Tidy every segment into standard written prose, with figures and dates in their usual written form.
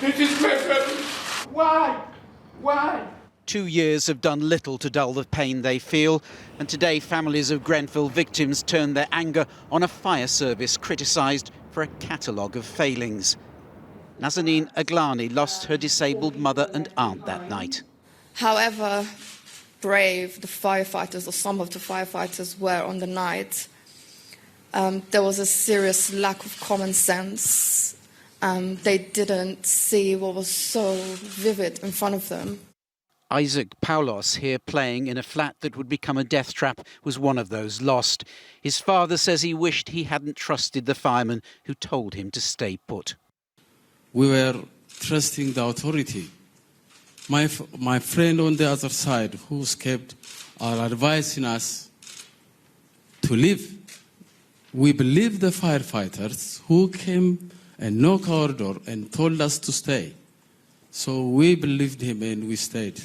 This is Grenfell. Why? Why? 2 years have done little to dull the pain they feel, and today families of Grenfell victims turn their anger on a fire service criticised for a catalogue of failings. Nazanin Aglani lost her disabled mother and aunt that night. However brave the firefighters, or some of the firefighters, were on the night, there was a serious lack of common sense. They didn't see what was so vivid in front of them. Isaac Paulos, here playing in a flat that would become a death trap, was one of those lost. His father says he wished he hadn't trusted the fireman who told him to stay put. We were trusting the authority. My friend on the other side, who escaped, are advising us to leave. We believe the firefighters who came and knocked our door and told us to stay. So we believed him and we stayed.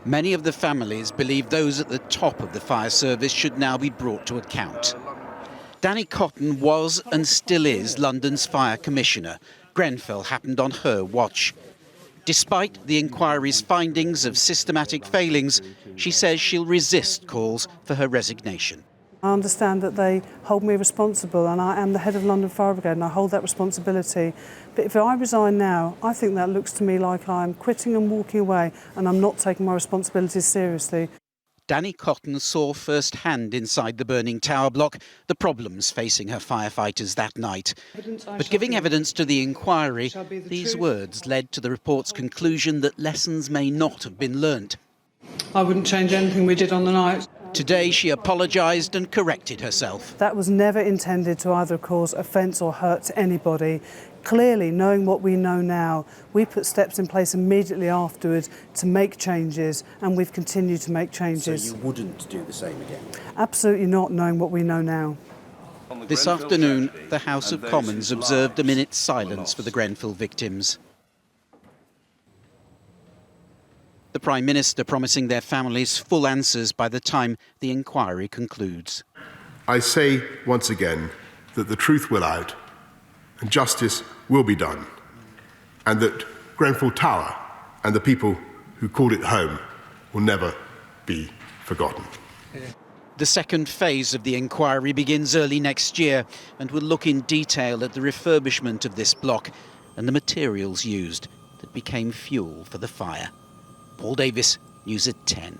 Many of the families believe those at the top of the fire service should now be brought to account. Dany Cotton was and still is London's fire commissioner. Grenfell happened on her watch. Despite the inquiry's findings of systematic failings, she says she'll resist calls for her resignation. I understand that they hold me responsible, and I am the head of London Fire Brigade and I hold that responsibility. But if I resign now, I think that looks to me like I'm quitting and walking away, and I'm not taking my responsibilities seriously. Dany Cotton saw firsthand inside the burning tower block the problems facing her firefighters that night. But giving evidence to the inquiry, these words led to the report's conclusion that lessons may not have been learnt. I wouldn't change anything we did on the night. Today she apologised and corrected herself. That was never intended to either cause offence or hurt to anybody. Clearly, knowing what we know now, we put steps in place immediately afterwards to make changes, and we've continued to make changes. So you wouldn't do the same again? Absolutely not, knowing what we know now. This afternoon, the House of Commons observed a minute's silence for the Grenfell victims. The Prime Minister promising their families full answers by the time the inquiry concludes. I say once again that the truth will out and justice will be done, and that Grenfell Tower and the people who called it home will never be forgotten. The second phase of the inquiry begins early next year and will look in detail at the refurbishment of this block and the materials used that became fuel for the fire. Paul Davis, News at 10.